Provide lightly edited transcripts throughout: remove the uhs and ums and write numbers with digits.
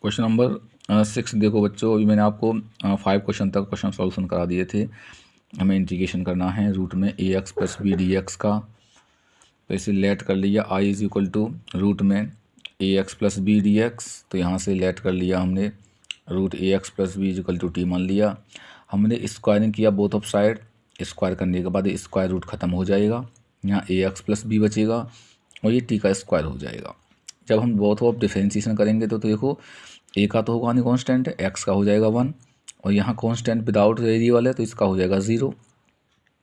Question number 6 देखो बच्चों, अभी मैंने आपको 5 क्वेश्चन तक क्वेश्चन सॉल्यूशन करा दिए थे। हमें इंटीग्रेशन करना है रूट में a x plus b d x का। तो इसे लेट कर लिया I is equal to root में a x plus b d x. तो यहाँ से लेट कर लिया हमने root a x plus b is equal to t मान लिया। हमने स्क्वायरिंग किया बोथ ऑफ साइड। स्क्वायर करने के बाद स्क्वायर रूट ख़त्म हो जाएगा, यहाँ ए एक्स प्लस बी बचेगा और ये टी का स्क्वायर हो जाएगा। जब हम बोथ ऑफ डिफरेंशिएशन करेंगे तो देखो ए का तो होगा नहीं कांस्टेंट, एक्स का हो जाएगा 1 और यहाँ कांस्टेंट विदाउट वेरिएबल है तो इसका हो जाएगा 0।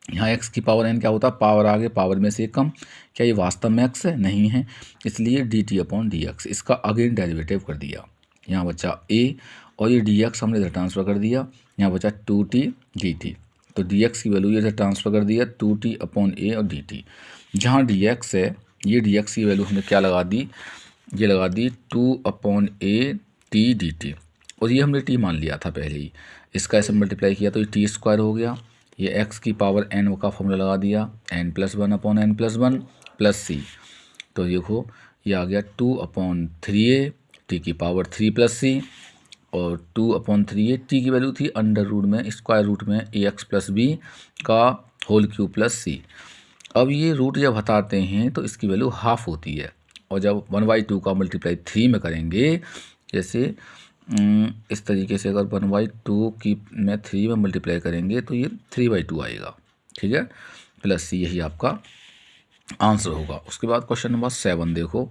यहाँ एक्स की पावर एन क्या होता है, पावर आगे पावर में से एक कम। क्या ये वास्तव में एक्स है? नहीं है, इसलिए D T upon d x. इसका अगेन डेरिवेटिव कर दिया। यहाँ बचा ए और ये डी एक्स हमने इधर ट्रांसफ़र कर दिया। यहाँ बचा 2t dt। तो डी एक्स की वैल्यू इधर ट्रांसफ़र कर दिया 2t अपॉन ए और डी टी। जहाँ डी एक्स है, ये डी एक्स की वैल्यू हमने क्या लगा दी, ये लगा दी 2 upon A T D T और ये हमने टी मान लिया था पहले ही। इसका ऐसे मल्टीप्लाई किया तो ये टी स्क्वायर हो गया। ये एक्स की पावर एन का फॉर्मूला लगा दिया, n plus 1 upon n plus 1 plus c. तो देखो ये आ गया 2 अपॉन 3a टी की पावर 3 प्लस सी और 2 अपॉन 3a टी की वैल्यू थी अंडर रूट में स्क्वायर रूट में ए एक्स प्लस बी का होल क्यूब प्लस सी। अब ये रूट जब हटाते हैं तो इसकी वैल्यू हाफ होती है और जब 1/2 का मल्टीप्लाई 3 में करेंगे, जैसे इस तरीके से अगर 1/2 की में 3 में मल्टीप्लाई करेंगे तो ये 3/2 आएगा, ठीक है, प्लस सी। यही आपका आंसर होगा। उसके बाद क्वेश्चन नंबर 7 देखो,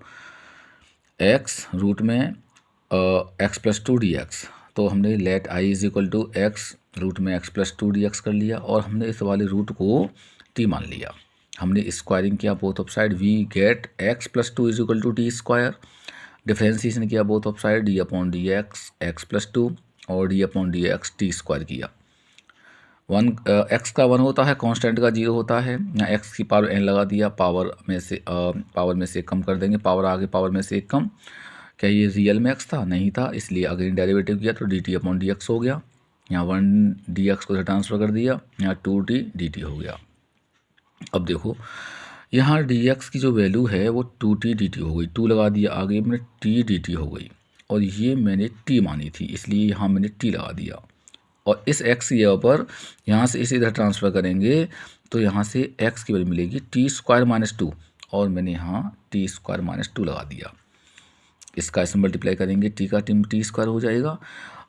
एक्स रूट में एक्स प्लस 2 डी एक्स। तो हमने let I is equal to x root में एक्स प्लस 2 डी एक्स कर लिया और हमने इस वाले रूट को टी मान लिया। हमने स्क्वायरिंग किया both of side, we get x plus 2 is equal to t square. Differentiation किया both of side, d upon d x x plus 2 और d upon d x t square किया। X का 1 होता है, कांस्टेंट का 0 होता है। यहाँ एक्स की पावर एन लगा दिया, पावर में से कम कर देंगे, पावर आगे पावर में से एक कम। क्या ये रियल में एक्स था? नहीं था, इसलिए अगेन डेरिवेटिव किया तो D T upon d x हो गया। यहाँ 1 डी एक्स को ट्रांसफ़र कर दिया, यहाँ 2t dt हो गया। अब देखो यहाँ डी एक्स की जो वैल्यू है वो 2t dt हो गई, 2 लगा दिया, आगे मैंने t dt हो गई और ये मैंने t मानी थी इसलिए यहाँ मैंने t लगा दिया। और इस x की जगह पर यहाँ से इसे इधर ट्रांसफ़र करेंगे तो यहाँ से x की वैल्यू मिलेगी t स्क्वायर माइनस 2 और मैंने यहाँ t स्क्वायर माइनस 2 लगा दिया। इसका ऐसे मल्टीप्लाई करेंगे, टी का टी स्क्वायर हो जाएगा।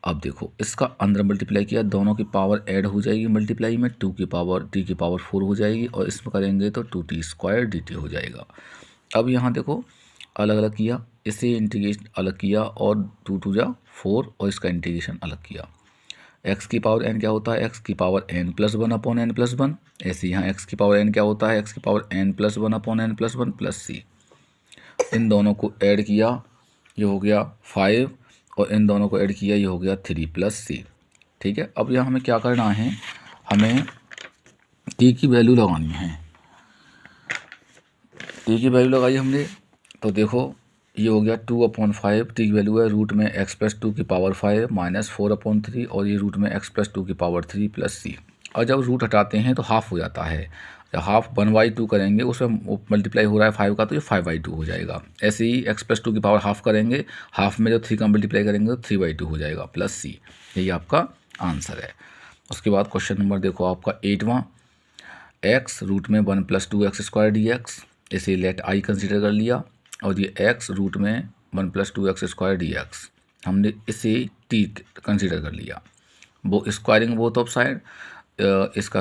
अब देखो इसका अंदर मल्टीप्लाई किया, दोनों की पावर ऐड हो जाएगी मल्टीप्लाई में, 2 की पावर टी की पावर 4 हो जाएगी और इसमें करेंगे तो 2t स्क्वायर dt हो जाएगा। अब यहाँ देखो अलग अलग किया, इसे इंटीग्रेशन अलग किया और 2 2 जा 4 और इसका इंटीग्रेशन अलग किया। एक्स की पावर एन क्या होता है, एक्स की power n plus 1 upon n plus 1। ऐसे यहाँ एक्स की पावर एन क्या होता है, एक्स की power n plus 1 upon n plus 1 plus c. इन दोनों को ऐड किया, ये हो गया 5 और इन दोनों को ऐड किया, ये हो गया 3 प्लस सी। ठीक है, अब यहाँ हमें क्या करना है, हमें टी की वैल्यू लगानी है। टी की वैल्यू लगाई हमने तो देखो ये हो गया 2/5, टी की वैल्यू है रूट में एक्स प्लस 2 की पावर 5 माइनस 4/3 और ये रूट में एक्स प्लस 2 की पावर 3 प्लस सी। और जब रूट हटाते हैं तो हाफ हो जाता है, जब हाफ 1/2 करेंगे उसमें मल्टीप्लाई हो रहा है 5 का तो ये 5/2 हो जाएगा। ऐसे ही एक्स प्लस 2 की पावर हाफ करेंगे, हाफ में जब 3 का मल्टीप्लाई करेंगे तो 3/2 हो जाएगा प्लस सी। यही आपका आंसर है। उसके बाद क्वेश्चन नंबर देखो आपका 8वां, एक्स रूट में 1 plus 2 x square D x. इसे लेट आई कंसिडर कर लिया और ये एक्स रूट में 1 plus 2 x square D x हमने इसे टी कंसिडर कर लिया। वो स्क्वायरिंग बोथ ऑफ साइड, इसका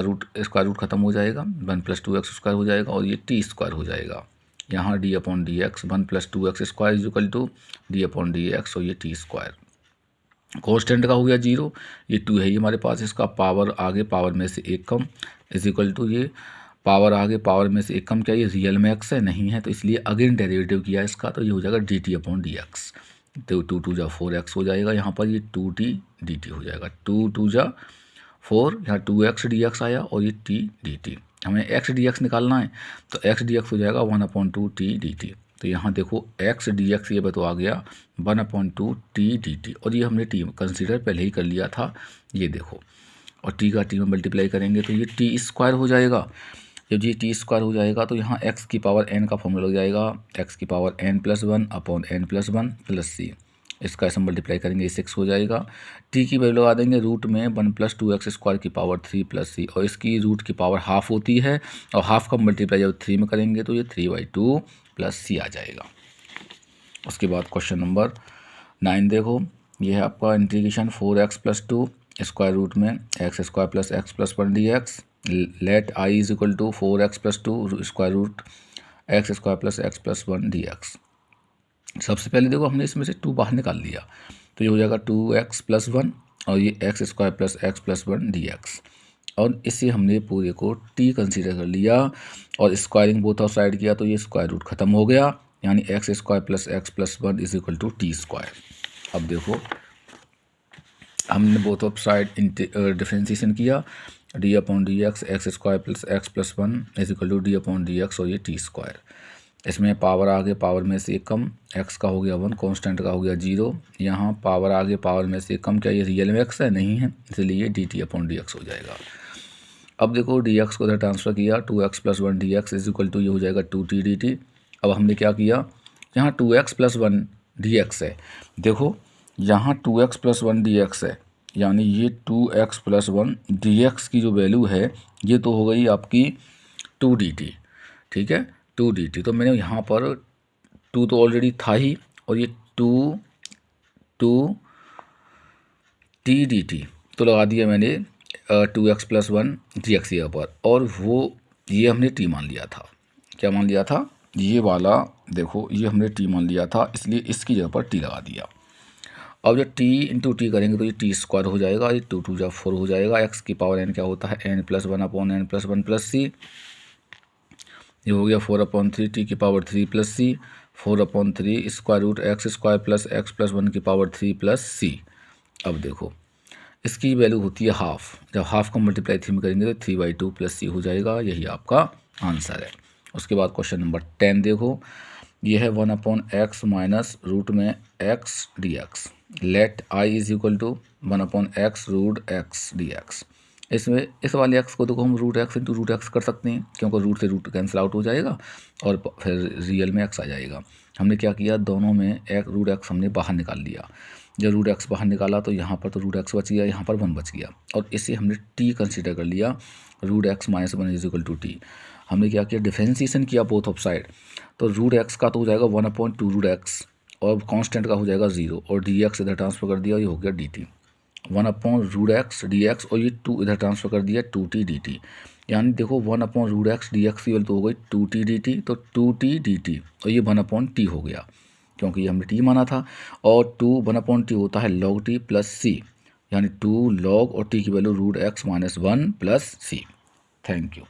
रूट ख़त्म हो जाएगा, 1 प्लस 2 एक्स स्क्वायर हो जाएगा और ये टी स्क्वायर हो जाएगा। यहाँ d upon d x 1 plus 2 x square is equal to d upon d x और ये टी स्क्वायर। कॉन्स्टेंट का हो गया 0, ये 2 है ये हमारे पास, इसका पावर आगे पावर में से एक कम इज इक्वल टू ये पावर आगे पावर में से एक कम। क्या ये रियल में एक्स है? नहीं है, तो इसलिए अगेन डेरिवेटिव किया इसका तो ये हो जाएगा D T upon d x. तो 2 2 जा 4x हो जाएगा, यहाँ पर ये 2t dt हो जाएगा। 2 2 जा 4, यहाँ 2x dx आया और ये t dt। हमें x dx निकालना है तो x dx हो जाएगा 1/2 t dt। तो यहाँ देखो x dx ये तो आ गया 1/2 t dt और ये हमने t कंसिडर पहले ही कर लिया था, ये देखो। और t का t में मल्टीप्लाई करेंगे तो ये t स्क्वायर हो जाएगा। जब ये टी स्क्वायर हो जाएगा तो यहाँ एक्स की पावर एन का फॉर्मूला लग जाएगा, एक्स की power n plus 1 upon n plus 1 plus c. इसका ऐसे मल्टीप्लाई करेंगे ये 6 हो जाएगा। टी की वैल्यू लगा देंगे रूट में 1 + 2x स्क्वायर की पावर 3 + c, और इसकी रूट की पावर हाफ होती है, और हाफ का मल्टीप्लाई जब 3 में करेंगे तो ये 3/2 + c आ जाएगा। उसके बाद क्वेश्चन नंबर 9 देखो, ये है आपका इंटीग्रेशन 4x + 2 स्क्वायर रूट में x² + x + 1 dx, let i = 4x + 2 square root x² + x + 1 dx। सबसे पहले देखो हमने इसमें से 2 बाहर निकाल लिया, तो ये हो जाएगा 2x + 1 और ये x² + x + 1 dx, और इससे हमने पूरे को t कंसीडर कर लिया और स्क्वायरिंग बोथ ऑफ साइड किया, तो ये स्क्वायर रूट खत्म हो गया, यानी x² + x + 1 = t²। अब देखो हमने बोथ ऑफ साइड डिफरेंशिएशन किया, d/dx x² + x + 1 d/dx और ये t²। इसमें पावर आगे पावर में से कम, x का हो गया 1, कांस्टेंट का हो गया 0, यहाँ पावर आगे पावर में से कम, क्या ये रियल में x है? नहीं है, इसलिए dt/dx हो जाएगा। अब देखो dx को इधर ट्रांसफ़र किया, 2x + 1 dx = ये हो जाएगा 2t dt। अब हमने क्या किया, यहाँ 2x + 1 dx है, देखो यहाँ 2x + 1 dx है, यानी ये 2x + 1 dx की जो वैल्यू है ये तो हो गई आपकी 2 dt, ठीक है, 2 dt। तो मैंने यहाँ पर 2 तो ऑलरेडी था ही, और ये 2 t dt तो लगा दिया मैंने 2x + 1 dx यहाँ पर, और वो ये हमने t मान लिया था। क्या मान लिया था? ये वाला देखो, ये हमने t मान लिया था, इसलिए इसकी जगह पर t लगा दिया। अब जब t × t करेंगे तो ये t² हो जाएगा, ये 2 × 2 = 4 हो जाएगा। x की पावर n क्या होता है? n + 1/n + 1 + c। ये हो गया 4/3 t की power 3 + c, 4/3 square root x² + x + 1 की पावर 3 + c। अब देखो इसकी वैल्यू होती है हाफ, जब हाफ का मल्टीप्लाई 3 में करेंगे तो 3/2 + c हो जाएगा, यही आपका आंसर है। उसके बाद क्वेश्चन नंबर 10 देखो, ये है 1/x - रूट में x dx, let i = 1/x root x dx। इसमें इस वाले x को देखो हम √x × √x कर सकते हैं, क्योंकि रूट से रूट कैंसिल आउट हो जाएगा और फिर रियल में x आ जाएगा। हमने क्या किया, दोनों में √x हमने बाहर निकाल लिया। जब √x बाहर निकाला तो यहाँ पर तो √x बच गया, यहाँ पर 1 बच गया, और इसे हमने t कंसीडर कर लिया, √x - 1 = t। हमने क्या किया, डिफरेंशिएशन किया बोथ ऑफ साइड, तो √x का तो हो जाएगा 1/2 √x और कांस्टेंट का हो जाएगा 0, और dx इधर ट्रांसफ़र कर दिया, ये हो गया dt। 1/√x dx और ये 2 इधर ट्रांसफ़र कर दिया 2t dt, यानी देखो 1/√x dx की वैल्यू तो हो गई 2t dt, तो 2t dt और ये 1/t हो गया, क्योंकि ये हमने t माना था, और 1/t होता है log t + c, यानी 2 log और t की value √x - 1 + c। Thank you.